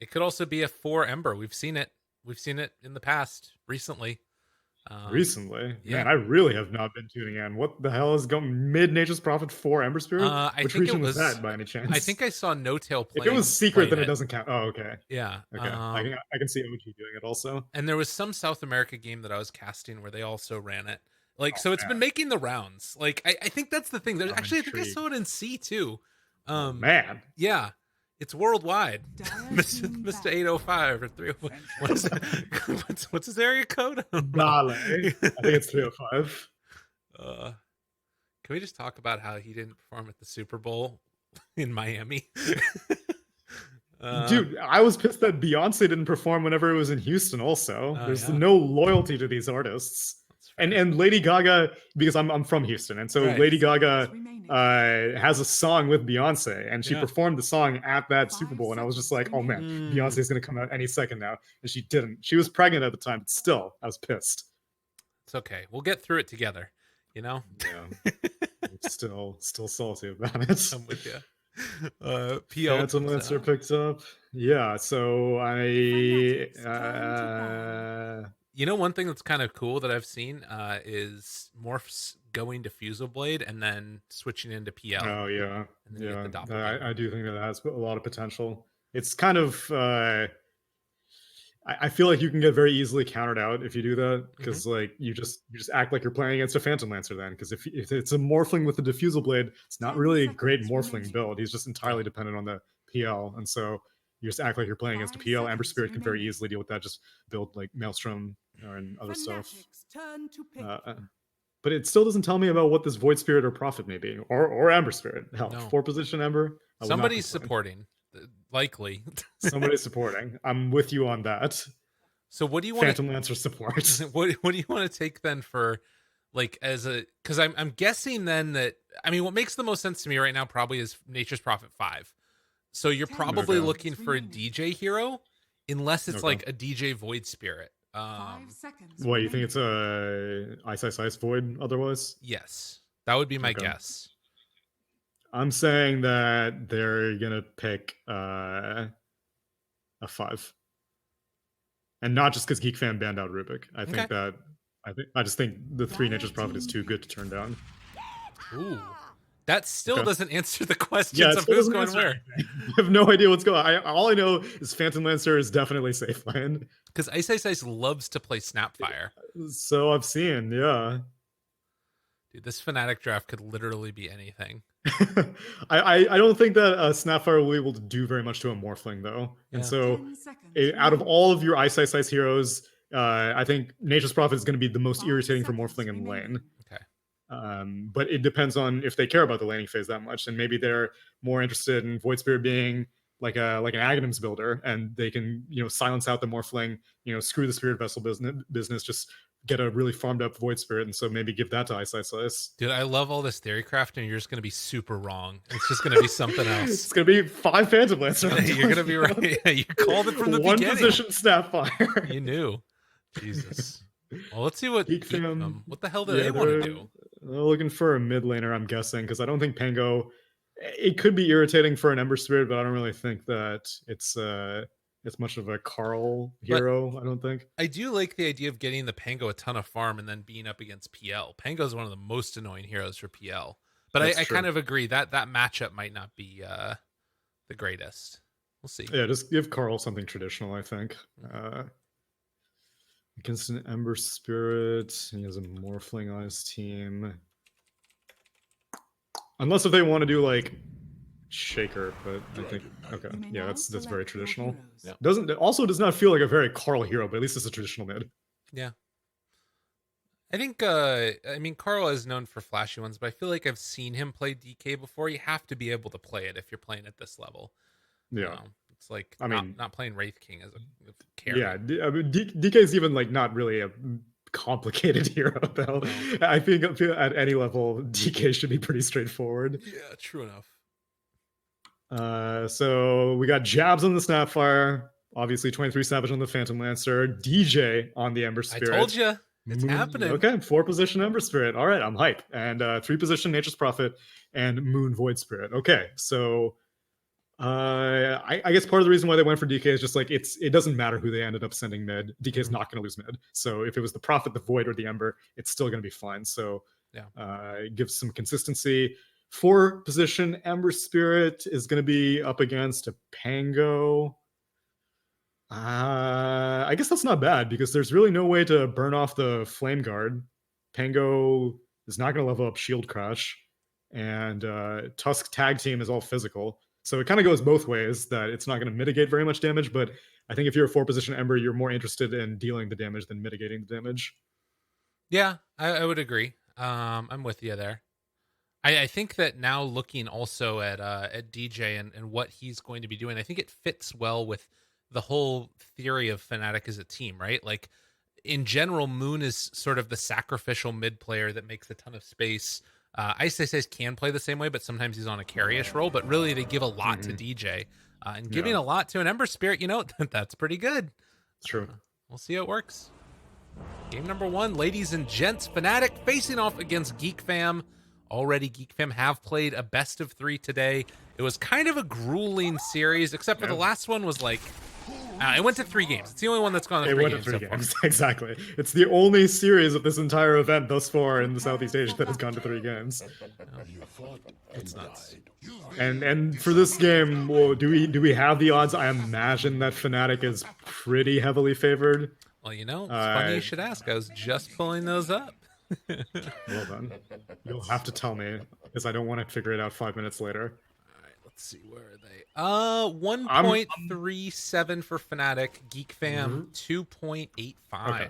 It could also be a 4 Ember. We've seen it. We've seen it in the past recently. Recently, Yeah. man, I really have not been tuning in. What the hell is going mid Nature's Prophet 4 Ember Spirit? I Which think it region was was. that by any I chance? think I saw No Tail If it was secret, playing then it it. doesn't count. Oh, okay. Yeah. Okay. I can see OG doing it also. And there was some South America game that I was casting where they also ran it. Like, Oh so it's man, been making the rounds. Like, I think that's the thing. There's I'm actually, I think I intrigued. saw it in C too. Oh man. Yeah, it's worldwide. Dire's Mr. 805 or 301. What is it? What's his area code? I don't know. Dale. I think it's 305. Uh, can we just talk about how he didn't perform at the Super Bowl in Miami? Dude, I was pissed that Beyonce didn't perform whenever it was in Houston also. Oh, There's yeah. no loyalty to these artists. That's fair. And Lady Gaga, because I'm from Houston, and so Right. Lady Gaga Remaining. has a song with Beyonce, and she Yeah. performed the song at that 5 Super Bowl, and I was just like, seconds oh man, remaining. Beyonce's gonna come out any second now, and she didn't. She was pregnant at the time, but still, I was pissed. It's okay. We'll get through it together. You know. Yeah, I'm still salty about it. I'm with you. PL Phantom comes Lancer out. picked up. Yeah, so Fanatics turn to You know, one thing that's kind of cool that I've seen is Morphs going to Fusel Blade and then switching into PL. oh yeah, And then you get yeah. the doppelganger. I do think that has a lot of potential. It's kind of I feel like you can get very easily countered out if you do that because like you just act like you're playing against a Phantom Lancer then because if it's a Morphling with a Diffusal Blade, it's not 10 really a great seconds Morphling remaining. build. He's just entirely dependent on the PL, and so you just act like you're playing against a 5 PL. Ember seconds Spirit can very remaining. easily deal with that. Just build like Maelstrom and other stuff. Fanatics turn to pick. But it still doesn't tell me about what this Void Spirit or Prophet may be, or Ember Spirit. Hell, No. 4-position Ember. I will not Somebody's complain. supporting, likely. Somebody's supporting. I'm with you on that. So what do you want? Phantom Lancer support. What do you want to take then for, like, as a? Because I'm guessing then that what makes the most sense to me right now probably is Nature's Prophet 5. So you're 10 probably Okay. looking for a remaining. DJ hero, unless it's Okay. like a DJ Void Spirit. 5 seconds. What, you think remaining. it's a Ice Void otherwise? Yes, that would be my Okay. guess. I'm saying that they're gonna pick a 5. And not just because Geek Fan banned out Rubik. I just think the 3 Nature's Prophet is too good to turn down. Ooh, that still Okay. doesn't answer the questions Yeah, it of still who's doesn't going answer where. anything. I have no idea what's going on. All I know is Phantom Lancer is definitely safe lane. Because Ice loves to play Snapfire. So I've seen, yeah. Dude, this Fnatic draft could literally be anything. I don't think that Snapfire will be able to do very much to a Morphling though, and Yeah. so 10 seconds out of remaining. all of your Ice heroes, I think Nature's Prophet is going to be the most 5 irritating for seconds Morphling in remaining. lane. Okay. But it depends on if they care about the laning phase that much, and maybe they're more interested in Void Spirit being like an Aghanims builder, and they can silence out the Morphling, screw the Spirit Vessel business, just get a really farmed up Void Spirit, and so maybe give that to Ice. Dude, I love all this theory craft, and you're just going to be super wrong. It's just going to be something else. It's going to be 5 Phantom Lancer. You're going to be right. Yeah, you called it from the One beginning. position Snapfire. You knew. Jesus. Well, let's see what Geek Fam. what the hell do they want to do? They're looking for a mid laner, I'm guessing, because I don't think Pango. It could be irritating for an Ember Spirit, but I don't really think that it's much of a Carl hero. I don't think. I do like the idea of getting the Pango a ton of farm and then being up against PL. Pango is one of the most annoying heroes for PL. But I kind of agree that matchup might not be the greatest. We'll see. Yeah, just give Carl something traditional, I think. Against an Ember Spirit, he has a Morphling on his team. Unless if they want to do like Shaker, but I think okay, You may yeah, now that's very select your traditional. heroes. Does not feel like a very Carl hero, but at least it's a traditional mid. Yeah. I think Carl is known for flashy ones, but I feel like I've seen him play DK before. You have to be able to play it if you're playing at this level. Yeah. It's like I mean, not playing Wraith King as a carry. Yeah, DK is even like not really a complicated hero though. No. I think at any level DK should be pretty straightforward. Yeah, true enough. So we got jabs on the Snapfire, obviously 23 Savage on the Phantom Lancer, DJ on the Ember Spirit. I told you. It's happening. Okay, 4-position Ember Spirit. All right, I'm hype. And 3-position Nature's Prophet and Moon Void Spirit. Okay, so I guess part of the reason why they went for DK is just like it doesn't matter who they ended up sending mid. DK is not going to lose mid. So if it was the Prophet, the Void, or the Ember, it's still going to be fine. So Yeah. it gives some consistency. 4 position Ember Spirit is going to be up against a Pango. I guess that's not bad because there's really no way to burn off the Flame Guard. Pango is not going to level up Shield Crash, and Tusk Tag Team is all physical. So it kind of goes both ways, that it's not going to mitigate very much damage, but I think if you're a 4-position Ember, you're more interested in dealing the damage than mitigating the damage. Yeah, I would agree. I'm with you there. I think that now looking also at DJ and what he's going to be doing, I think it fits well with the whole theory of Fnatic as a team, right? Like in general, Moon is sort of the sacrificial mid player that makes a ton of space. Ice Ice can play the same way, but sometimes he's on a carry-ish role. But really, they give a lot to DJ, and giving a lot to an Ember Spirit, that's pretty good. It's true. We'll see how it works. Game number 1, ladies and gents, Fnatic facing off against Geek Fam. Already, Geek Fam have played a best of 3 today. It was kind of a grueling series, except for the last one was like, it went to 3 games. It's the only one that's gone to 3 games. It went to 3 games. Exactly. It's the only series of this entire event thus far in the Southeast Asia that has gone to 3 games. It's nuts. And for this game, well, do we have the odds? I imagine that Fnatic is pretty heavily favored. Well, it's funny you should ask. I was just pulling those up. Well done. You'll have to tell me, because I don't want to figure it out 5 minutes later. All right, let's see, where are they? 1.37 for Fnatic. Geek Fam 2.85. Okay.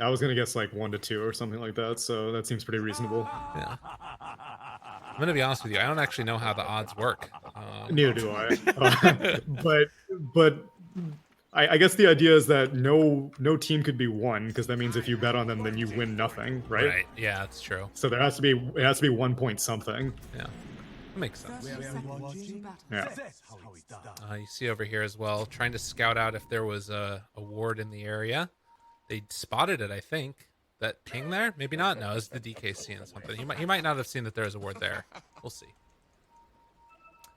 I was gonna guess like 1 to 2 or something like that, so that seems pretty reasonable. Yeah. I'm gonna be honest with you. I don't actually know how the odds work. Neither do I. But I guess the idea is that no team could be won, because that means if you bet on them, then you win nothing, right? Right. Yeah, that's true. So it has to be 1 point something. Yeah, that makes sense. Yeah. You see over here as well, trying to scout out if there was a ward in the area. They spotted it, I think. That ping there? Maybe not. No, it's the DK seeing something. He might not have seen that there is a ward there. We'll see.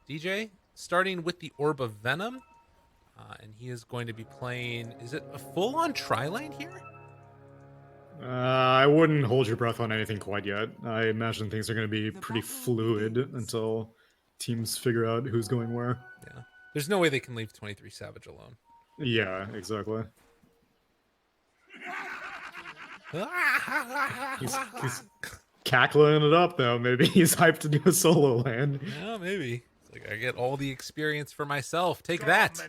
DJ starting with the Orb of Venom. And he is going to be playing... Is it a full-on tri-lane here? I wouldn't hold your breath on anything quite yet. I imagine things are going to be pretty fluid until teams figure out who's going where. Yeah. There's no way they can leave 23 Savage alone. Yeah, exactly. He's cackling it up, though. Maybe he's hyped to do a solo land. Yeah, maybe. It's like, I get all the experience for myself. Take that.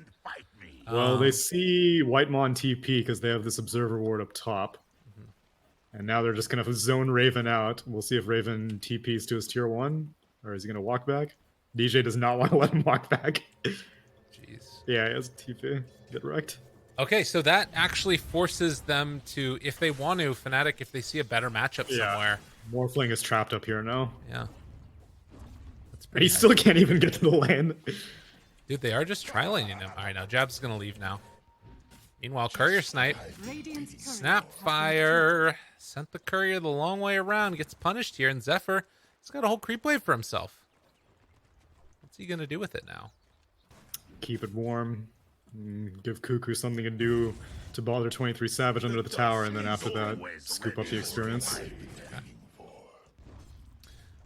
Well, they see Whitemon TP because they have this observer ward up top. And now they're just going to zone Raven out. We'll see if Raven TPs to his tier 1, or is he going to walk back? DJ does not want to let him walk back. Jeez. Yeah, he has a TP. Get wrecked. Okay, so that actually forces them to, if they want to, Fnatic, if they see a better matchup somewhere. Morphling is trapped up here now. Yeah. That's And he still can't even get to the lane. Dude, they are just tri-laning him. All right, now Jab's going to leave now. Meanwhile, Courier Snipe. Snapfire. Sent the Courier the long way around. Gets punished here. And Zephyr, he's got a whole creep wave for himself. What's he going to do with it now? Keep it warm. Give Cuckoo something to do to bother 23 Savage under the tower. And then after that, scoop up the experience. Okay.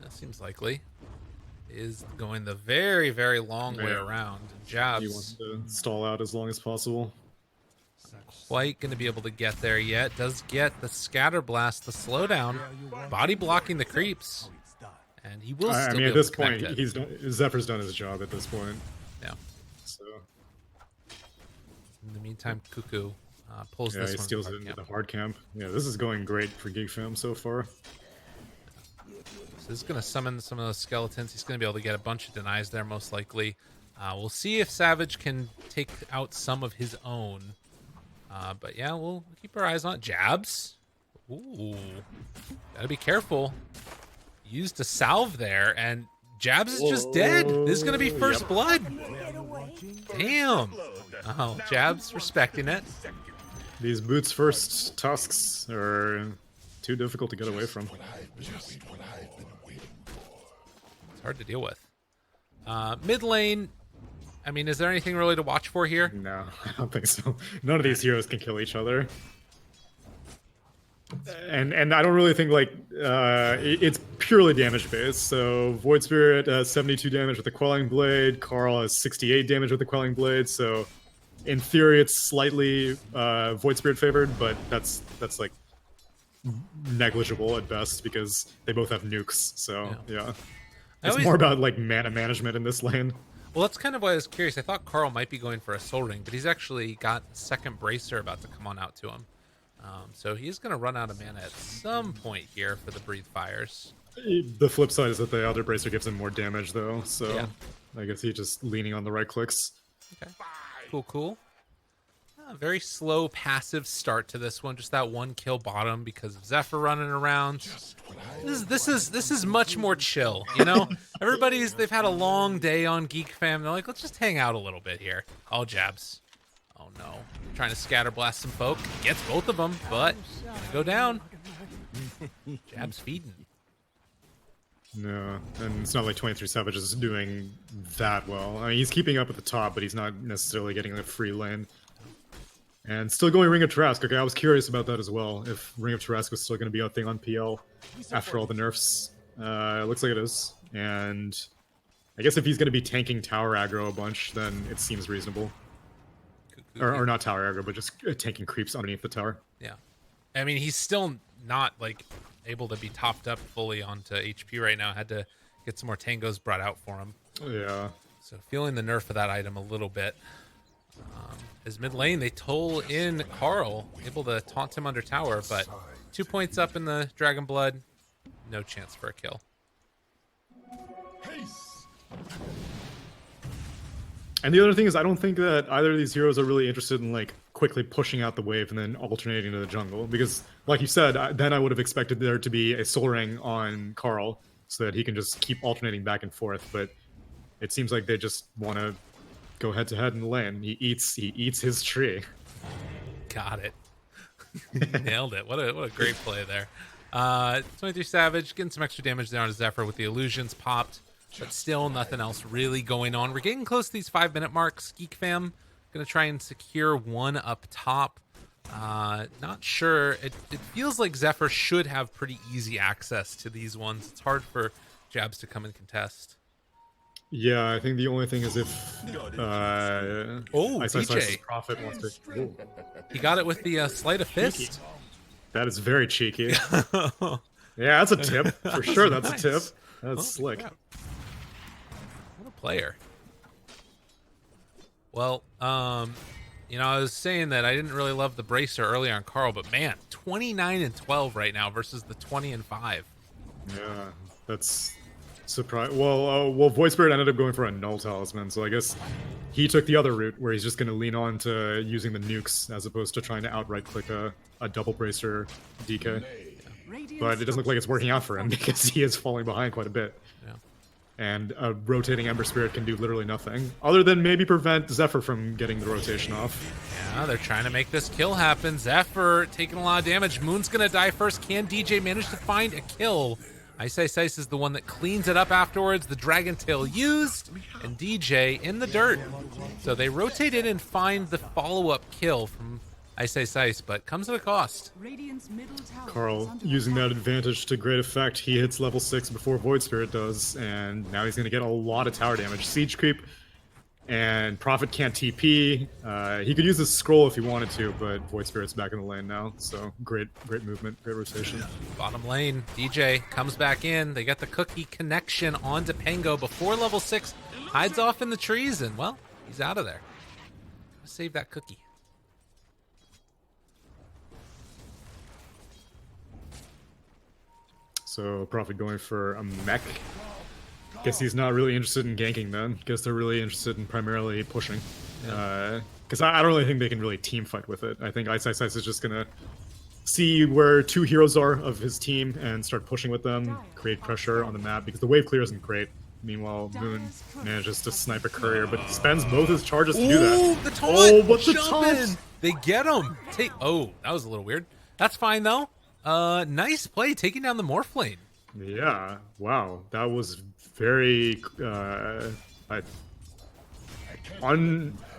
That seems likely. Is going the very, very long way around. Jabs. He wants to stall out as long as possible. Quite going to be able to get there yet. Does get the Scatter Blast, the slowdown, body blocking the creeps, and he will. Still at this point, Zephyr's done his job at this point. Yeah. So. In the meantime, Cuckoo pulls this one. He steals it into the hard camp. Yeah, this is going great for Geek Fam so far. So this is going to summon some of those skeletons. He's going to be able to get a bunch of denies there, most likely. We'll see if Savage can take out some of his own. But yeah, we'll keep our eyes on it. Jabs. Ooh. Gotta be careful. Used a salve there, and Jabs is just dead. This is gonna be first blood. Damn. Oh, Jabs respecting it. These boots first tusks are too difficult to get away from. It's hard to deal with. Mid lane, I mean, is there anything really to watch for here? No, I don't think so. None of these heroes can kill each other. And I don't really think like it's purely damage based. So Void Spirit has 72 damage with the Quelling Blade. Carl has 68 damage with the Quelling Blade. So in theory, it's slightly Void Spirit favored, but that's like negligible at best because they both have nukes. So yeah, it's more about like mana management in this lane. Well, that's kind of why I was curious. I thought Carl might be going for a Soul Ring, but he's actually got second Bracer about to come on out to him. So he's going to run out of mana at some point here for the Breathe Fires. The flip side is that the other Bracer gives him more damage, though. So yeah. I guess he's just leaning on the right clicks. Okay. Cool. Very slow passive start to this one. Just that one kill bottom because of Zephyr running around. This is much more chill, you know? They've had a long day on Geek Fam. They're like, let's just hang out a little bit here. Oh, jabs. Oh no. Trying to scatter blast some folk. Gets both of them, but gonna go down. Jabs feeding. No, and it's not like 23 Savage is doing that well. I mean, he's keeping up at the top, but he's not necessarily getting a free lane. And still going Ring of Tarrasque. Okay, I was curious about that as well. If Ring of Tarrasque was still going to be a thing on PL after all the nerfs. It looks like it is. And I guess if he's going to be tanking tower aggro a bunch, then it seems reasonable. Or not tower aggro, but just tanking creeps underneath the tower. Yeah. I mean, he's still not, like, able to be topped up fully onto HP right now. Had to get some more tangos brought out for him. Yeah. So feeling the nerf of that item a little bit. His mid lane, they toll in Carl, able to taunt him under tower, but 2 points up in the Dragon Blood, no chance for a kill. And the other thing is, I don't think that either of these heroes are really interested in like quickly pushing out the wave and then alternating to the jungle, because, like you said, then I would have expected there to be a Soul Ring on Carl so that he can just keep alternating back and forth. But it seems like they just want to go head to head in the lane. He eats his tree. Got it. Nailed it. What a great play there. 23 Savage getting some extra damage there on Zephyr with the illusions popped, but still nothing else really going on. We're getting close to these 5-minute marks. Geek Fam gonna try and secure one up top. Not sure. It feels like Zephyr should have pretty easy access to these ones. It's hard for Jabs to come and contest. Yeah, I think the only thing is if DJ Prophet wants to. Ooh. He got it with the sleight of fist. That is very cheeky. Yeah, that's a tip for sure. That's nice. A tip. That's slick. Yeah. What a player. Well, you know, I was saying that I didn't really love the bracer earlier on Carl, but man, 29-12 right now versus the 20-5. Yeah, that's surprise. Well, Void Spirit ended up going for a null talisman, so I guess he took the other route where he's just going to lean on to using the nukes as opposed to trying to outright click a double bracer DK. But it doesn't look like it's working out for him because he is falling behind quite a bit. Yeah. And a rotating Ember Spirit can do literally nothing other than maybe prevent Zephyr from getting the rotation off. Yeah, they're trying to make this kill happen. Zephyr taking a lot of damage. Moon's gonna die first. Can DJ manage to find a kill? Ice is the one that cleans it up afterwards. The Dragon Tail used, and DJ in the dirt. So they rotate in and find the follow-up kill from Ice, but comes at a cost. Carl using that advantage to great effect. He hits level 6 before Void Spirit does, and now he's going to get a lot of tower damage. Siege creep, and Prophet can't TP. He could use his scroll if he wanted to, but Void Spirit's back in the lane now, so great movement, great rotation. Bottom lane, DJ comes back in. They got the cookie connection onto Pango before level 6. Hides off in the trees, and, well, he's out of there. Save that cookie. So Prophet going for a mech. Guess he's not really interested in ganking then. Guess they're really interested in primarily pushing. Because I don't really think they can really team fight with it. I think Ice is just going to see where two heroes are of his team and start pushing with them, create pressure on the map, because the wave clear isn't great. Meanwhile, Moon manages to snipe a courier, but spends both his charges to do that. The taunt! Oh, but the taunt! They get him! Oh, that was a little weird. That's fine, though. Nice play, taking down the Morph lane. Yeah, wow. That was very... I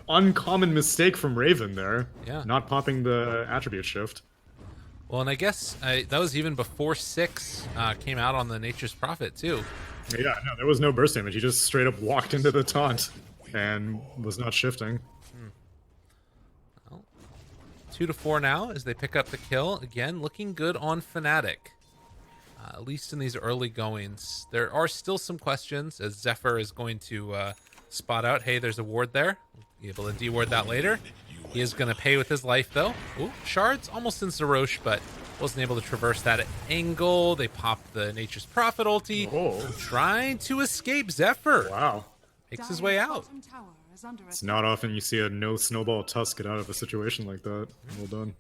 uncommon mistake from Raven there. Yeah. Not popping the attribute shift. Well, and I guess that was even before 6 came out on the Nature's Prophet, too. Yeah, no, there was no burst damage. He just straight up walked into the taunt and was not shifting. Well, 2-4 now as they pick up the kill. Again, looking good on Fnatic. At least in these early goings. There are still some questions as Zephyr is going to spot out, hey, there's a ward there. Be able to de-ward that later. He is going to pay with his life, though. Ooh, shards almost into Roche, but wasn't able to traverse that angle. They popped the Nature's Prophet ulti. Oh. Trying to escape Zephyr. Wow. Makes his way out. It's not often you see a no snowball tusk get out of a situation like that. Well done.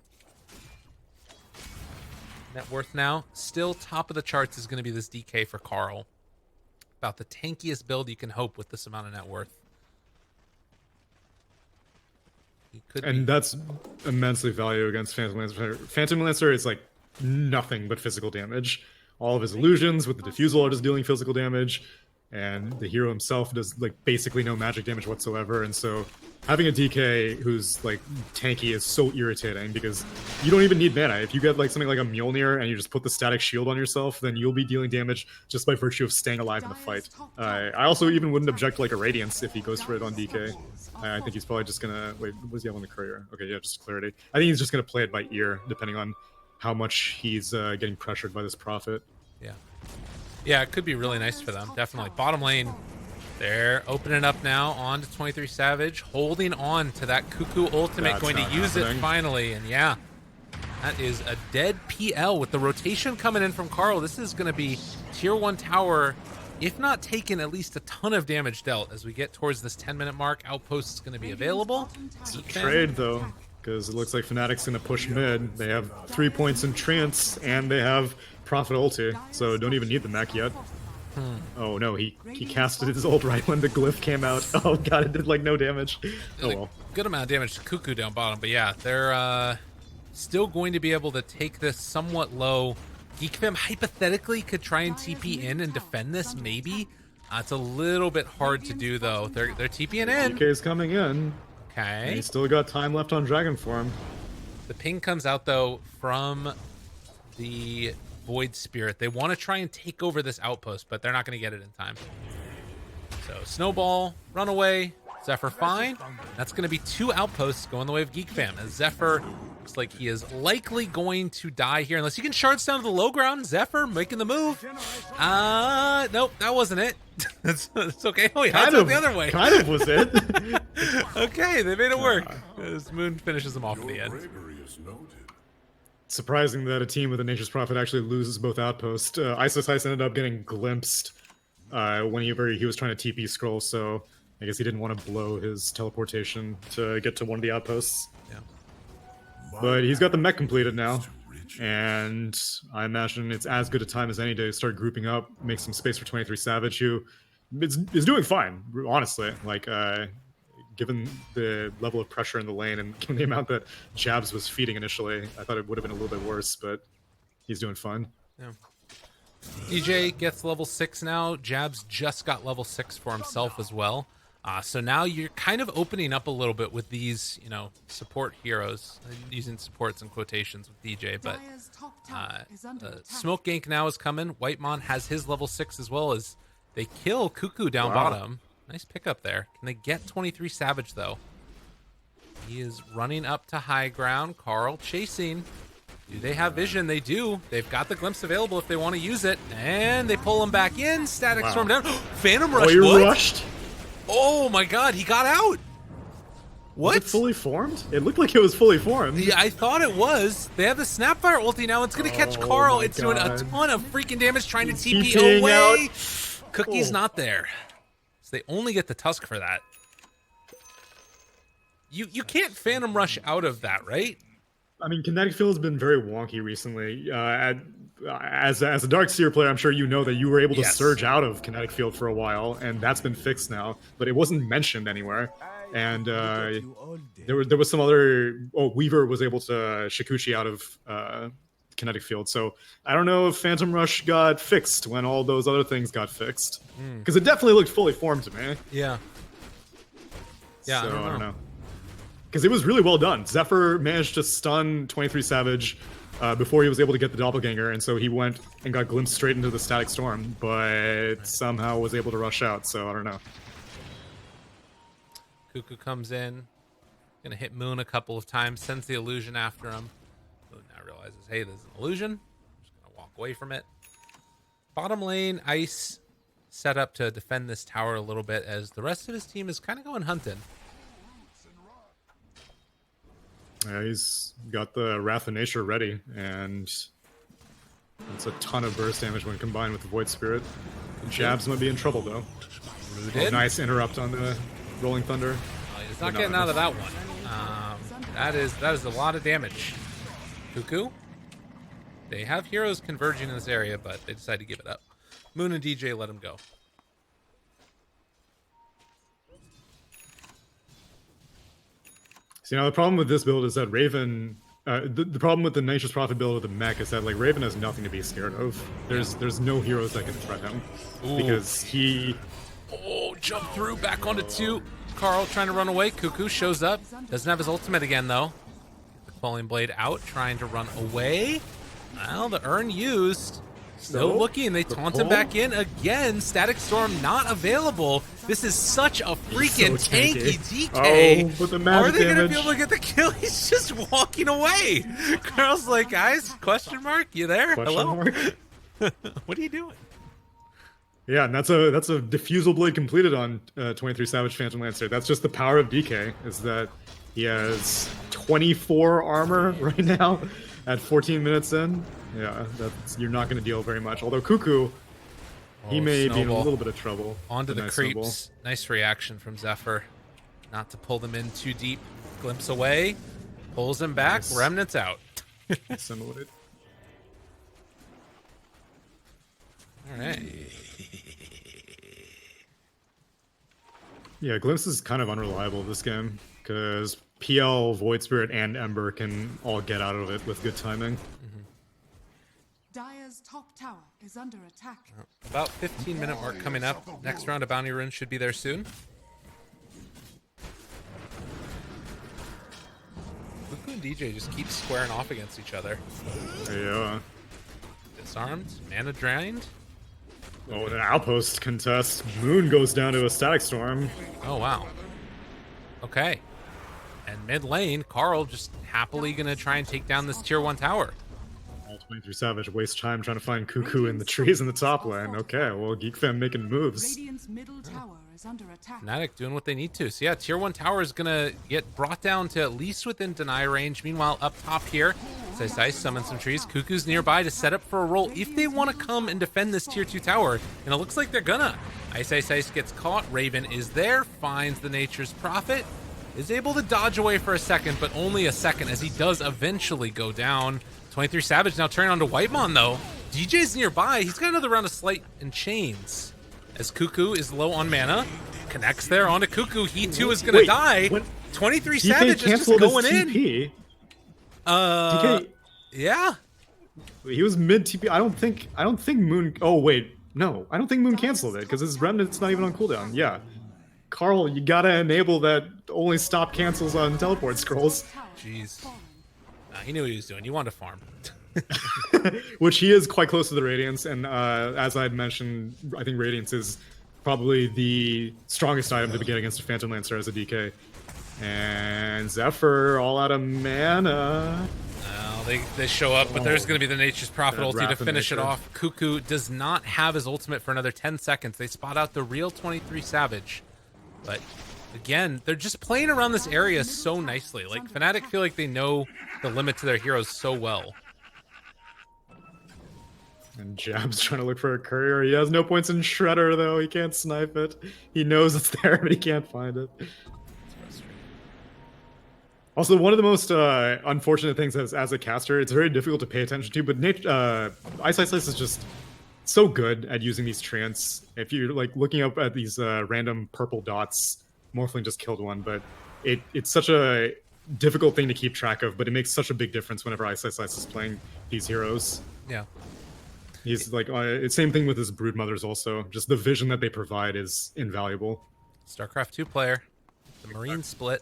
Net worth now, still top of the charts is going to be this DK for Carl. About the tankiest build you can hope with this amount of net worth. And that's immensely valuable against Phantom Lancer. Phantom Lancer is like nothing but physical damage. All of his illusions with the diffusal are just dealing physical damage, and the hero himself does like basically no magic damage whatsoever. And so having a DK who's like tanky is so irritating because you don't even need mana. If you get like something like a Mjolnir and you just put the static shield on yourself, then you'll be dealing damage just by virtue of staying alive in the fight. I also even wouldn't object to like a Radiance if he goes for it on DK. I think he's probably just gonna wait. What does he have on the courier? Okay, yeah, just clarity. I think he's just gonna play it by ear, depending on how much he's getting pressured by this Prophet. Yeah, yeah, it could be really nice for them. Definitely. Bottom lane, they're opening up now on to 23 Savage, holding on to that Cuckoo ultimate, going to use it finally, and yeah, that is a dead PL with the rotation coming in from Carl. This is going to be tier 1 tower. If not taken, at least a ton of damage dealt as we get towards this 10-minute mark. Outpost is going to be available. It's a trade, though, because it looks like Fnatic's going to push mid. They have 3 points in Trance, and they have Prophet ulti, so don't even need the mech yet. Oh, no, he casted his ult right when the glyph came out. Oh, God, it did, like, no damage. Oh, well. Good amount of damage to Cuckoo down bottom, but yeah, they're still going to be able to take this somewhat low. Geekfam hypothetically could try and TP in and defend this, maybe. It's a little bit hard to do, though. They're TPing in. DK is coming in. Okay. And he's still got time left on Dragon Form. The ping comes out, though, from the Void Spirit. They want to try and take over this outpost, but they're not going to get it in time. So, Snowball, Runaway, Zephyr fine. That's going to be 2 outposts going the way of Geekfam, as Zephyr looks like he is likely going to die here unless he can shards down to the low ground. Zephyr making the move. Nope, that wasn't it. it's okay. Oh, he hides out the other way. Kind of was it. Okay, they made it work. As Moon finishes him off at the end. Surprising that a team with a Nature's Prophet actually loses both outposts. Ice ended up getting glimpsed whenever he was trying to TP scroll, so I guess he didn't want to blow his teleportation to get to one of the outposts. Yeah. But he's got the mech completed now, and I imagine it's as good a time as any to start grouping up, make some space for 23 Savage, who is doing fine, honestly. Like, given the level of pressure in the lane and given the amount that Jabs was feeding initially, I thought it would have been a little bit worse, but he's doing fine. Yeah. DJ gets level 6 now. Jabs just got level 6 for himself as well. So now you're kind of opening up a little bit with these, support heroes. Using supports in quotations with DJ, but Smoke Gank now is coming. Whitemon has his level 6 as well as they kill Cuckoo down bottom. Nice pickup there. Can they get 23 Savage, though? He is running up to high ground. Carl chasing. Do they have vision? They do. They've got the glimpse available if they want to use it. And they pull him back in. Static Storm down. Phantom Rush. Oh, you rushed? Oh my god, he got out. What? Was it fully formed? It looked like it was fully formed. Yeah, I thought it was. They have the Snapfire ulti now. It's going to catch Carl. It's doing a ton of freaking damage trying to TP away. Out. Cookie's not there. So they only get the Tusk for that. You can't Phantom Rush out of that, right? I mean, Kinetic Field has been very wonky recently. As a Darkseer player, I'm sure you know that you were able to surge out of Kinetic Field for a while, and that's been fixed now. But it wasn't mentioned anywhere. And there was some other... Oh, Weaver was able to Shikuchi out of Kinetic Field. So I don't know if Phantom Rush got fixed when all those other things got fixed. Because it definitely looked fully formed to me. Yeah. Yeah, so I don't know. Because it was really well done. Zephyr managed to stun 23 Savage before he was able to get the doppelganger, and so he went and got glimpsed straight into the static storm, but somehow was able to rush out. So I don't know. Cuckoo comes in, gonna hit Moon a couple of times, sends the illusion after him. Moon now realizes, hey, there's an illusion. I'm just gonna walk away from it. Bottom lane, Ice set up to defend this tower a little bit as the rest of his team is kind of going hunting. Yeah, he's got the Wrath of Nature ready, and it's a ton of burst damage when combined with the Void Spirit. Jabs might be in trouble, though. Oh, nice interrupt on the Rolling Thunder. He's not getting out of that one. That is a lot of damage. Cuckoo, they have heroes converging in this area, but they decide to give it up. Moon and DJ let him go. See, now the problem with this build is that Raven, the problem with the Nature's Prophet build of the mech is that like Raven has nothing to be scared of. There's no heroes that can threat him. Ooh. Because he... Oh, jump through, back onto 2. Carl trying to run away. Cuckoo shows up. Doesn't have his ultimate again, though. The Quelling Blade out, trying to run away. Well, the urn used. Still looking. They taunt him back in again. Static Storm not available. This is such a freaking so tanky tanky. DK. Oh, with the magic Are they going to damage. be able to get the kill? He's just walking away. Carl's like, guys, question mark? You there? Hello? Mark? What are you doing? Yeah, and that's a diffusal blade completed on 23 Savage Phantom Lancer. That's just the power of DK, is that he has 24 armor right now at 14 minutes in. Yeah, you're not going to deal very much. Although Cuckoo, he may be in a little bit of trouble. Onto the creeps. Snowball. Nice reaction from Zephyr. Not to pull them in too deep. Glimpse away. Pulls him back. Nice. Remnants out. Assimilated. All right. Yeah, Glimpse is kind of unreliable this game because PL, Void Spirit, and Ember can all get out of it with good timing. Dire's top tower is under attack. About 15-minute mark coming up. Next round of Bounty Rune should be there soon. Cuckoo and DJ just keep squaring off against each other. Yeah. Disarmed, mana drained. Oh, an outpost contest. Moon goes down to a Static Storm. Oh, wow. Okay. And mid lane, Carl just happily going to try and take down this tier 1 tower. 23 Savage waste time trying to find Cuckoo in the trees in the top lane. Okay, well, Geek Fam making moves. Radiant's middle tower is under attack. Fnatic doing what they need to. So yeah, tier 1 tower is going to get brought down to at least within deny range. Meanwhile, up top here, Ice summon some trees. Cuckoo's nearby to set up for a roll if they want to come and defend this tier 2 tower. And it looks like they're gonna. Ice gets caught. Raven is there, finds the Nature's Prophet. Is able to dodge away for a second, but only a second as he does eventually go down. 23 Savage now turning on to Whitemon, though. DJ's nearby. He's got another round of Sleight and Chains. As Cuckoo is low on mana. Connects there onto Cuckoo. He, too, is going to die. What? 23 Savage is just going in. DK, yeah. He was mid TP. I don't think Moon... Oh, wait. No, I don't think Moon canceled it, because his Remnant's not even on cooldown. Yeah. Carl, you gotta enable that only stop cancels on teleport scrolls. Jeez. He knew what he was doing. He wanted to farm. Which he is quite close to the Radiance, and as I had mentioned, I think Radiance is probably the strongest item to be getting against a Phantom Lancer as a DK. And Zephyr, all out of mana. Well, they show up, but there's going to be the Nature's Prophet ulti to finish it off. Cuckoo does not have his ultimate for another 10 seconds. They spot out the real 23 Savage. But again, they're just playing around this area so nicely. Like, Fnatic feel like they know the limit to their heroes so well. And Jab's trying to look for a courier. He has no points in Shredder, though. He can't snipe it. He knows it's there, but he can't find it. Also, one of the most unfortunate things as a caster, it's very difficult to pay attention to, but Ice is just so good at using these treants. If you're like looking up at these random purple dots, Morphling just killed one, but it's such a difficult thing to keep track of, but it makes such a big difference whenever Ice is playing these heroes. Yeah. He's like, same thing with his Broodmothers also. Just the vision that they provide is invaluable. StarCraft 2 player. The Marine split.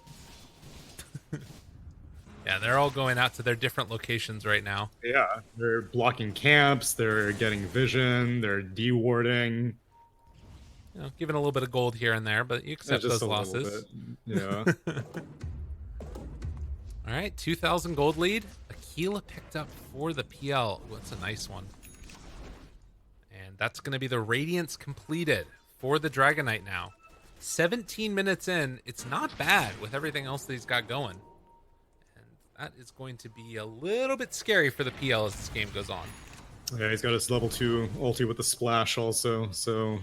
Yeah, they're all going out to their different locations right now. Yeah, they're blocking camps, they're getting vision, they're dewarding. You know, giving a little bit of gold here and there, but you accept Just those a losses. Yeah. All right, 2,000 gold lead. Aquila picked up for the PL. Ooh, that's a nice one. And that's going to be the Radiance completed for the Dragon Knight now. 17 minutes in. It's not bad with everything else that he's got going. And that is going to be a little bit scary for the PL as this game goes on. Yeah, he's got his level 2 ulti with the splash also, so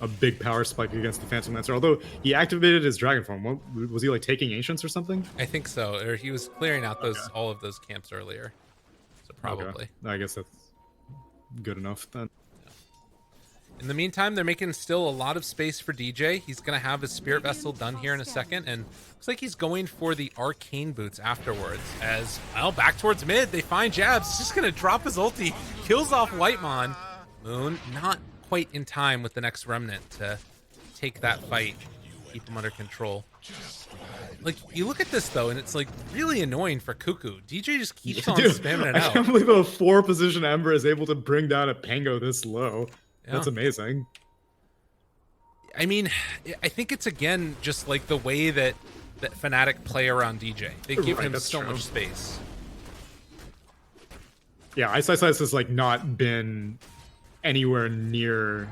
a big power spike against the Phantom Lancer. Although he activated his Dragon form. What, was he like taking Ancients or something? I think so. Or he was clearing out all of those camps earlier. So probably. Okay. I guess that's good enough then. In the meantime, they're making still a lot of space for DJ. He's going to have his Spirit Vessel done here in a second, and looks like he's going for the Arcane Boots afterwards. As, well, back towards mid, they find Jabs. He's just going to drop his ulti, kills off Whitemon. Moon not quite in time with the next Remnant to take that fight, keep him under control. Like, you look at this, though, and it's, like, really annoying for Cuckoo. DJ just keeps on spamming it out. I can't believe a 4-position Ember is able to bring down a Pango this low. Yeah. That's amazing. I mean, I think it's, again, just, like, the way that Fnatic play around DJ. They give him so much space. Yeah, Ice has, like, not been anywhere near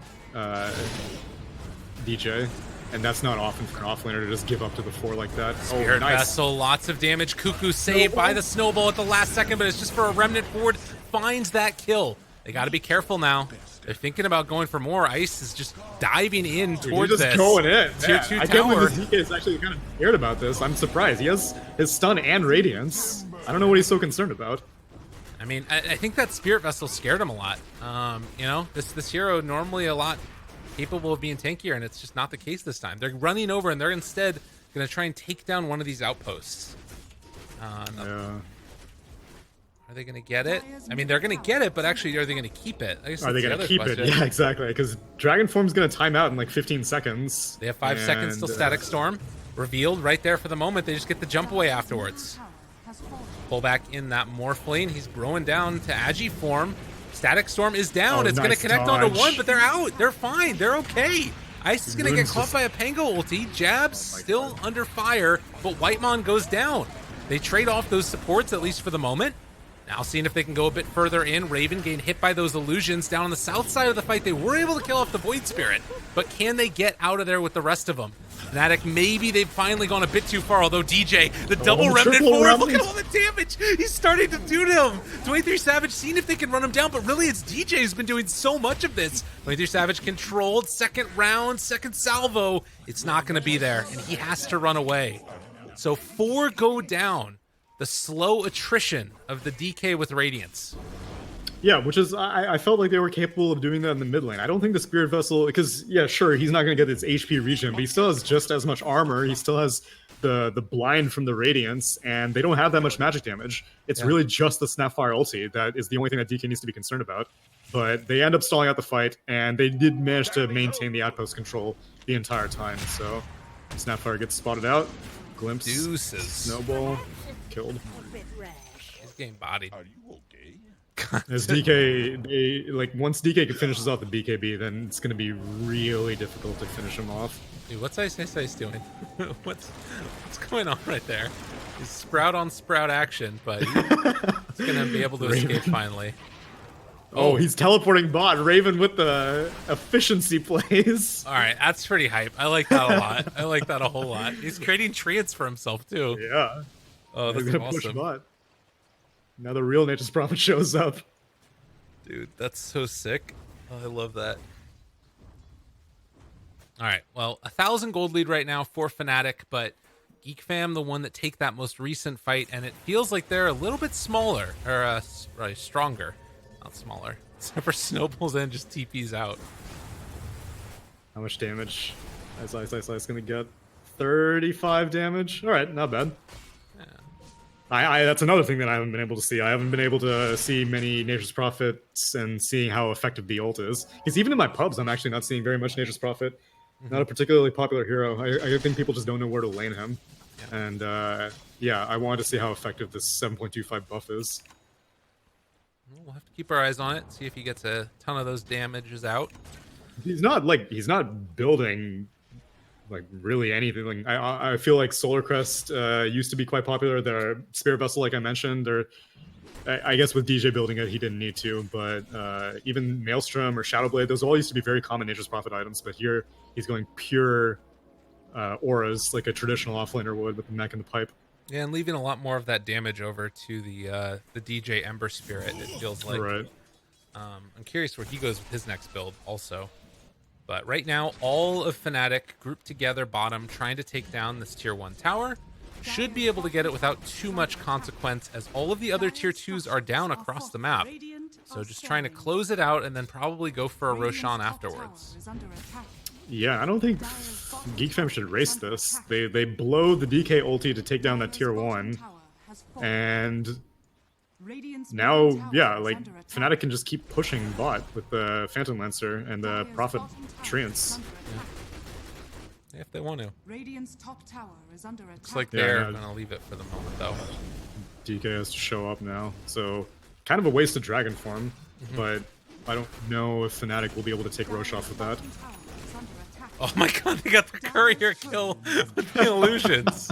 DJ. And that's not often for an offlaner to just give up to the 4 like that. Spirit Vessel, lots of damage. Cuckoo saved by the snowball at the last second, but it's just for a Remnant forward. Finds that kill. They got to be careful now. They're thinking about going for more. Ice is just diving in towards this. He's just going in. Tier 2 I can't believe DK is actually kind of scared about this. I'm surprised. He has his stun and Radiance. I don't know what he's so concerned about. I mean, I think that Spirit Vessel scared him a lot. You know, this hero normally a lot capable of being tankier, and it's just not the case this time. They're running over, and they're instead going to try and take down one of these outposts. Yeah. Are they going to get it? I mean, they're going to get it, but actually, are they going to keep it? I guess Are they going to keep it? Yeah, exactly. Because Dragon Form's going to time out in like 15 seconds. They have 5 seconds till Static Storm. Revealed right there for the moment. They just get the jump away afterwards. Pull back in that Morphling. He's growing down to Agi form. Static Storm is down. It's going to connect onto one, but they're out. They're fine. They're okay. Ice is going to get caught by a Pango ulti. Jabs still under fire, but Whitemon goes down. They trade off those supports, at least for the moment. Now seeing if they can go a bit further in. Raven getting hit by those illusions down on the south side of the fight. They were able to kill off the Void Spirit, but can they get out of there with the rest of them? Fnatic, maybe they've finally gone a bit too far, although DJ, the double Remnant forward, look at all the damage he's starting to do to him. 23 Savage seeing if they can run him down, but really it's DJ who's been doing so much of this. 23 Savage controlled, second round, second salvo. It's not going to be there, and he has to run away. So 4 go down. The slow attrition of the DK with Radiance. Yeah, which is, I felt like they were capable of doing that in the mid lane. I don't think the Spirit Vessel, because, yeah, sure, he's not going to get his HP regen, but he still has just as much armor. He still has the blind from the Radiance, and they don't have that much magic damage. It's really just the Snapfire ulti that is the only thing that DK needs to be concerned about. But they end up stalling out the fight, and they did manage to maintain the outpost control the entire time. So Snapfire gets spotted out. Glimpse. Deuces. Snowball. Killed. He's getting bodied. Are you okay? As DK, once DK finishes off the BKB, then it's going to be really difficult to finish him off. Dude, what's Ice doing? what's going on right there? He's sprout on sprout action, but he's going to be able to escape finally. Oh, he's teleporting bot. Raven with the efficiency plays. All right, that's pretty hype. I like that a lot. I like that a whole lot. He's creating treants for himself, too. Yeah. Oh, that's gonna awesome. Push bot. Now the real Nature's Prophet shows up. Dude, that's so sick. Oh, I love that. All right, well, 1,000 gold lead right now for Fnatic, but Geek Fam, the one that take that most recent fight, and it feels like they're a little bit smaller, or stronger. Not smaller. Except for Snowballs and just TP's out. How much damage? Ice gonna get 35 damage. All right, not bad. That's another thing that I haven't been able to see. I haven't been able to see many Nature's Prophets and seeing how effective the ult is. Because even in my pubs, I'm actually not seeing very much Nature's Prophet. Not a particularly popular hero. I think people just don't know where to lane him. Yeah. And yeah, I wanted to see how effective this 7.25 buff is. We'll have to keep our eyes on it, see if he gets a ton of those damages out. He's not building like really anything. Like, I feel like Solar Crest used to be quite popular. The Spirit Vessel, like I mentioned, I guess with DJ building it, he didn't need to, but even Maelstrom or Shadowblade, those all used to be very common Nature's Prophet items, but here he's going pure auras, like a traditional offlaner would with the mech and the pipe. Yeah, and leaving a lot more of that damage over to the DJ Ember Spirit, it feels like. Right. I'm curious where he goes with his next build also. But right now, all of Fnatic grouped together bottom, trying to take down this tier 1 tower. Should be able to get it without too much consequence, as all of the other tier 2s are down across the map. So just trying to close it out and then probably go for a Roshan afterwards. Yeah, I don't think Geek Fam should race this. They blow the DK ulti to take down that tier 1. And now, yeah, like Fnatic can just keep pushing bot with the Phantom Lancer and the Prophet Treants. Yeah, if they want to. Radiant's top tower is under attack. Looks like they're gonna leave it for the moment though. DK has to show up now, so kind of a waste of Dragon Form, but I don't know if Fnatic will be able to take Roche off with that. Oh my god, they got the courier kill with the illusions.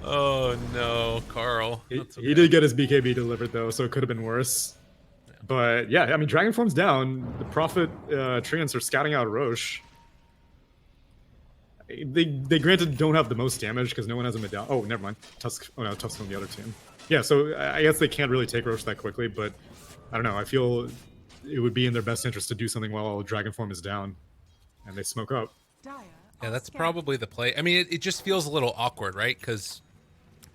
Oh no, Carl. He did get his BKB delivered though, so it could have been worse. Yeah. But yeah, I mean, Dragon Form's down. The Prophet Treants are scouting out Roche. They granted don't have the most damage because no one has a medallion. Oh, never mind. Tusk. Oh no, Tusk's on the other team. Yeah, so I guess they can't really take Roche that quickly, but I don't know. I feel it would be in their best interest to do something while Dragon Form is down, and they smoke up. Yeah, that's probably the play. I mean, it just feels a little awkward, right? Because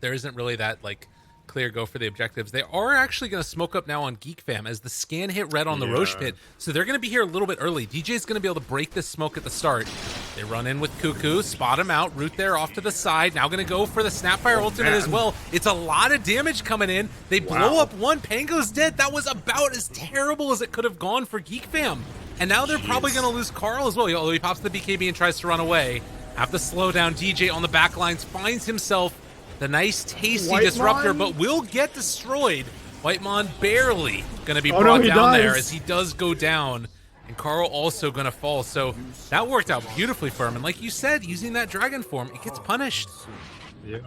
there isn't really that like clear go for the objectives. They are actually going to smoke up now on Geek Fam as the scan hit red on the Roche pit. So they're going to be here a little bit early. DJ's going to be able to break this smoke at the start. They run in with Cuckoo, spot him out, root there off to the side. Now going to go for the Snapfire ultimate as well. It's a lot of damage coming in. They blow up one. Pango's dead. That was about as terrible as it could have gone for Geek Fam. And now they're probably going to lose Carl as well. Although he pops the BKB and tries to run away. Have to slow down. DJ on the back lines finds himself the nice tasty disruptor, but will get destroyed. Whitemon barely going to be brought down there as he does go down. And Carl also going to fall. So that worked out beautifully for him. And like you said, using that Dragon Form, it gets punished. Yeah.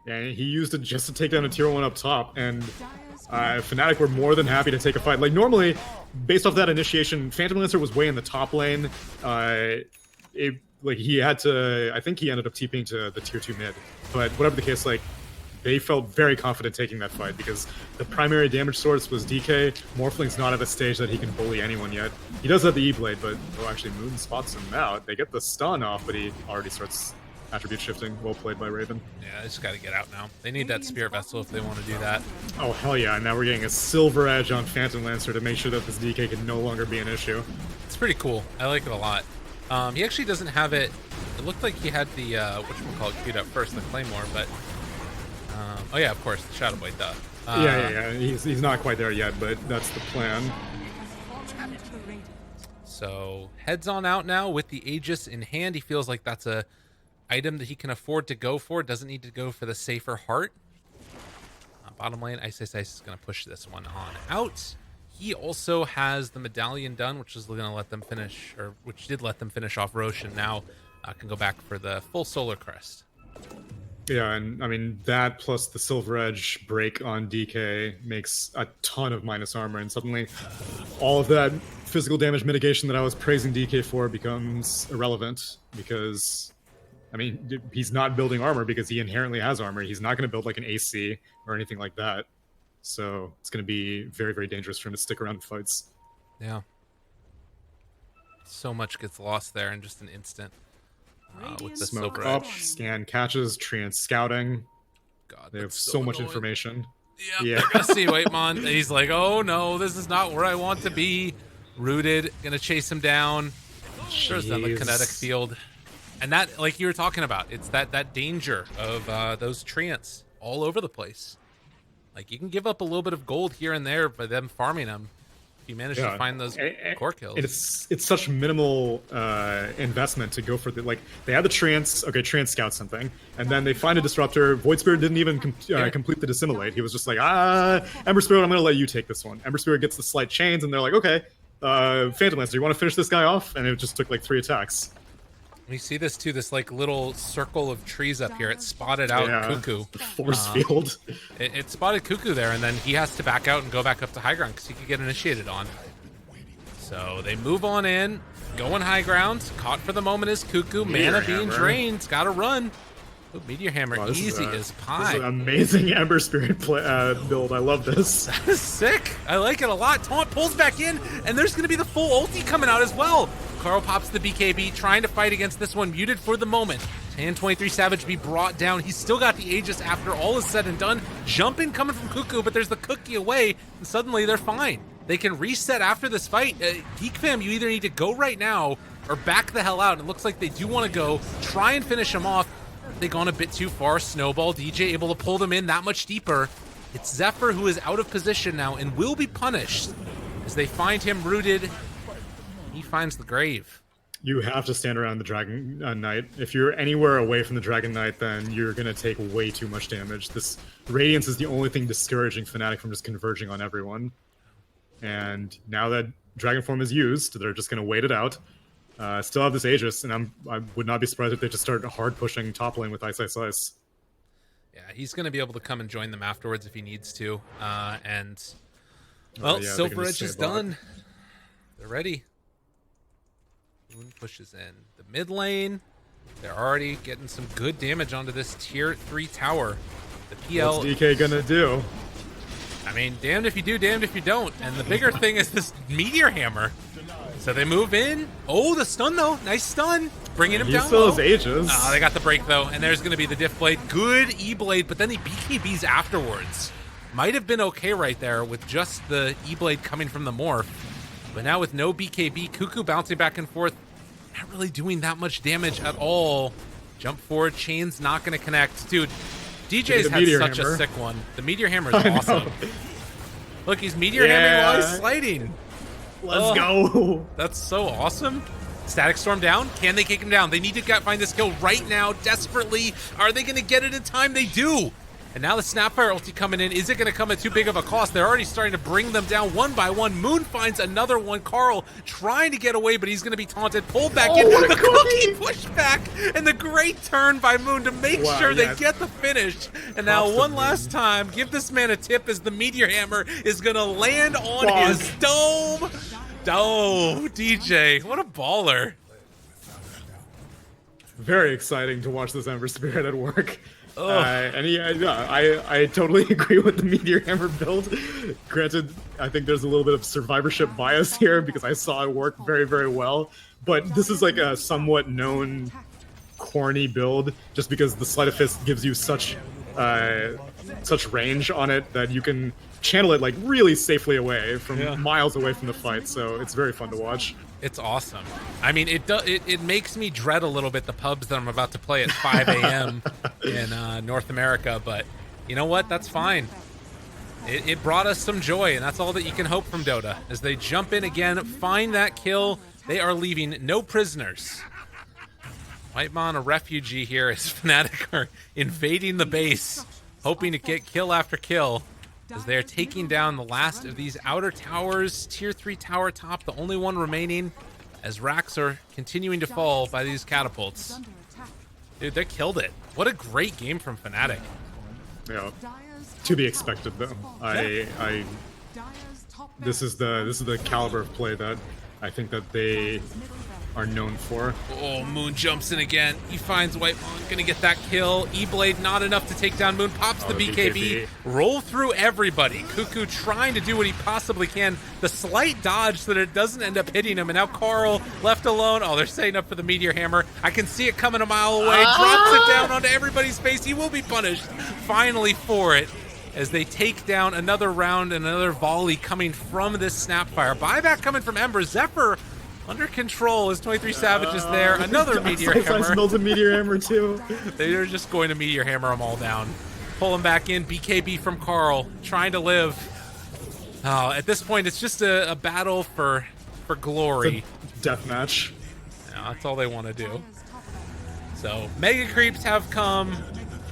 And he used it just to take down a tier 1 up top. And Fnatic were more than happy to take a fight. Like normally, based off that initiation, Phantom Lancer was way in the top lane. Like he had to, I think he ended up TPing to the tier 2 mid. But whatever the case, like they felt very confident taking that fight because the primary damage source was DK. Morphling's not at a stage that he can bully anyone yet. He does have the E-Blade, but actually Moon spots him out. They get the stun off, but he already starts attribute shifting. Well played by Raven. Yeah, they just got to get out now. They need that Spirit Vessel if they want to do that. Oh, hell yeah. And now we're getting a Silver Edge on Phantom Lancer to make sure that this DK can no longer be an issue. It's pretty cool. I like it a lot. He actually doesn't have it. It looked like he had the, whatchamacallit queued up first, the Claymore, but... oh yeah, of course, the Shadow Blade, duh. Yeah. He's not quite there yet, but that's the plan. So, heads on out now with the Aegis in hand. He feels like that's a item that he can afford to go for. Doesn't need to go for the safer heart. Bottom lane, Ice is going to push this one on out. He also has the medallion done, which is going to let them finish, or which did let them finish off Roche, and now can go back for the full Solar Crest. Yeah, and I mean, that plus the Silver Edge break on DK makes a ton of minus armor, and suddenly all of that physical damage mitigation that I was praising DK for becomes irrelevant, because, I mean, he's not building armor because he inherently has armor. He's not going to build like an AC or anything like that. So it's going to be very, very dangerous for him to stick around in fights. Yeah. So much gets lost there in just an instant. With the Smoke Silver up, Edge. scan catches, Treant scouting. God, they have so much information. Yeah, they're going to see Whitemon. He's like, oh no, this is not where I want to be. Rooted, going to chase him down. There's them the kinetic field. And that, like you were talking about, it's that danger of those Treants all over the place. Like, you can give up a little bit of gold here and there by them farming them, If you manage to find those core kills. It's such minimal investment to go for the, like, they had the Treants, okay, Treants scout something, and then they find a Disruptor. Void Spirit didn't even complete the Dissimulate. He was just like, Ember Spirit, I'm going to let you take this one. Ember Spirit gets the Slight Chains, and they're like, okay, Phantom Lancer, you want to finish this guy off? And it just took like 3 attacks. We see this too, this like little circle of trees up here. It spotted out Cuckoo. Force field. It spotted Cuckoo there, and then he has to back out and go back up to high ground because he could get initiated on. So they move on in, going high ground. Caught for the moment is Cuckoo. Mana being drained. It's got to run. Ooh, Meteor Hammer, easy as pie. This is an amazing Ember Spirit build. I love this. That is sick. I like it a lot. Taunt pulls back in, and there's going to be the full ulti coming out as well. Carl pops the BKB, trying to fight against this one, muted for the moment. Can 23 Savage be brought down? He's still got the Aegis after all is said and done. Jumping coming from Cuckoo, but there's the cookie away, and suddenly they're fine. They can reset after this fight. Geek fam, you either need to go right now or back the hell out. It looks like they do want to go. Try and finish him off. They've gone a bit too far. Snowball, DJ able to pull them in that much deeper. It's Zephyr who is out of position now and will be punished as they find him rooted. He finds the grave. You have to stand around the Dragon Knight. If you're anywhere away from the Dragon Knight, then you're going to take way too much damage. This Radiance is the only thing discouraging Fnatic from just converging on everyone. And now that Dragon Form is used, they're just going to wait it out. Still have this Aegis, and I would not be surprised if they just start hard pushing top lane with Ice Ice Ice. Yeah, he's going to be able to come and join them afterwards if he needs to. Well, Silver Edge is done. They're ready. Moon pushes in the mid lane. They're already getting some good damage onto this tier 3 tower. The PL. What's DK gonna do? I mean, damned if you do, damned if you don't. And the bigger thing is this Meteor Hammer. So they move in. Oh, the stun though. Nice stun. Bringing him down. He still low. has Aegis. They got the break though. And there's going to be the Diff Blade. Good E-Blade, but then the BKBs afterwards. Might have been okay right there with just the E-Blade coming from the morph. But now with no BKB, Cuckoo bouncing back and forth, not really doing that much damage at all. Jump forward, chain's not going to connect. Dude, DJ's had such a sick one. The Meteor Hammer is awesome. Look, he's Meteor Hammering while he's sliding. Let's go. That's so awesome. Static Storm down. Can they kick him down? They need to find this kill right now, desperately. Are they going to get it in time? They do. And now the Snapfire ulti coming in. Is it going to come at too big of a cost? They're already starting to bring them down one by one. Moon finds another one. Carl trying to get away, but he's going to be taunted. Pulled back in. The cookie pushback and the great turn by Moon to make sure they get the finish. And now one last time, give this man a tip as the Meteor Hammer is going to land on his dome. Oh, DJ, what a baller. Very exciting to watch this Ember Spirit at work. I totally agree with the Meteor Hammer build. Granted, I think there's a little bit of survivorship bias here because I saw it work very, very well. But this is like a somewhat known corny build just because the Sleight of Fist gives you such range on it that you can channel it like really safely away from miles away from the fight. So it's very fun to watch. It's awesome. I mean, it makes me dread a little bit the pubs that I'm about to play at 5 a.m. in North America, but you know what? That's fine. It brought us some joy, and that's all that you can hope from Dota. As they jump in again, find that kill, they are leaving no prisoners. Whitemon, a refugee here, as Fnatic are invading the base, hoping to get kill after kill. As they're taking down the last of these outer towers, tier 3 tower top, the only one remaining, as racks are continuing to fall by these catapults. Dude, they killed it. What a great game from Fnatic. Yeah, to be expected though. This is the caliber of play that I think that they are known for. Oh, Moon jumps in again. He finds Whitemon, gonna get that kill. E-Blade not enough to take down Moon, pops the BKB. Roll through everybody. Cuckoo trying to do what he possibly can. The slight dodge so that it doesn't end up hitting him, and now Carl left alone. Oh, they're setting up for the Meteor Hammer. I can see it coming a mile away. Drops it down onto everybody's face. He will be punished finally for it, as they take down another round and another volley coming from this Snapfire. Buyback coming from Ember. Zephyr under control as 23 Savage is there. Another Meteor Hammer. Builds a Meteor Hammer too. They're just going to Meteor Hammer them all down. Pull him back in. BKB from Carl, trying to live. Oh, at this point, it's just a battle for glory. Death match. Yeah, that's all they want to do. So Mega Creeps have come.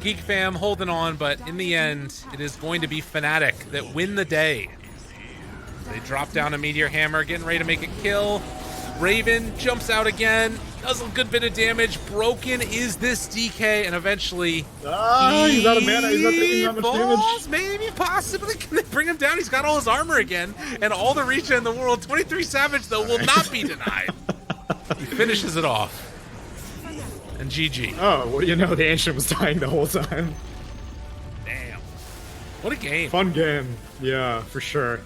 Geek Fam holding on, but in the end, it is going to be Fnatic that win the day. They drop down a Meteor Hammer, getting ready to make a kill. Raven jumps out again, does a good bit of damage. Broken is this DK, and eventually he's out of mana. He's not taking that much falls. damage. Maybe, possibly, can they bring him down? He's got all his armor again, and all the regen in the world. 23 Savage, though, will not be denied. He finishes it off. And GG. Oh, what do you know? The Ancient was dying the whole time. Damn. What a game. Fun game. Yeah, for sure.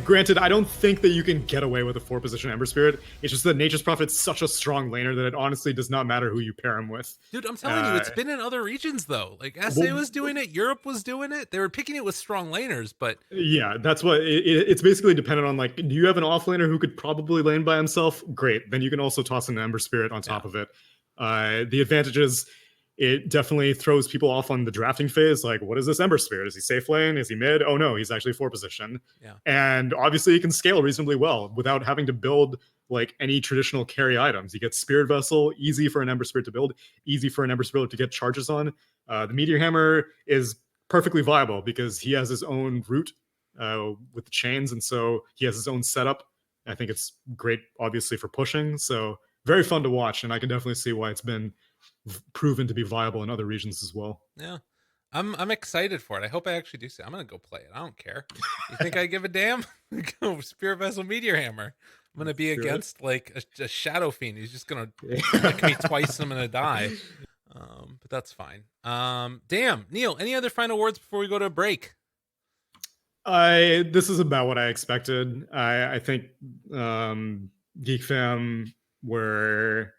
Granted, I don't think that you can get away with a 4-position Ember Spirit. It's just that Nature's Prophet's such a strong laner that it honestly does not matter who you pair him with. Dude, I'm telling you, it's been in other regions, though. Like, SA was doing it, Europe was doing it. They were picking it with strong laners, but... Yeah, that's what... It's basically dependent on, like, do you have an off-laner who could probably lane by himself? Great. Then you can also toss an Ember Spirit on top of it. The advantage is it definitely throws people off on the drafting phase. Like, what is this Ember Spirit? Is he safe lane? Is he mid? Oh no, he's actually 4-position. Yeah. And obviously he can scale reasonably well without having to build like any traditional carry items. You get Spirit Vessel, easy for an Ember Spirit to build, easy for an Ember Spirit to get charges on. The Meteor Hammer is perfectly viable because he has his own route with the chains, and so he has his own setup. I think it's great, obviously, for pushing. So very fun to watch, and I can definitely see why it's been proven to be viable in other regions as well. Yeah, I'm excited for it. I hope I actually do. I'm gonna go play it. I don't care. You think I give a damn? Go Spirit Vessel Meteor Hammer. I'm gonna be against like a Shadow Fiend. He's just gonna lick me twice and I'm gonna die. But that's fine. Damn, Neil. Any other final words before we go to a break? This is about what I expected. I think Geek Fam were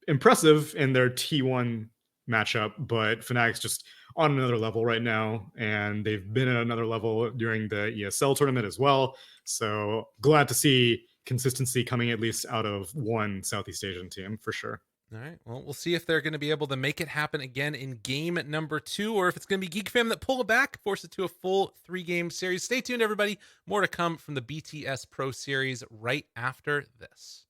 impressive in their T1 matchup, but Fnatic's just on another level right now, and they've been at another level during the ESL tournament as well. So glad to see consistency coming at least out of one Southeast Asian team for sure. All right. Well, we'll see if they're going to be able to make it happen again in game number 2, or if it's going to be Geek Fam that pull it back, force it to a full 3-game series. Stay tuned, everybody. More to come from the BTS Pro Series right after this.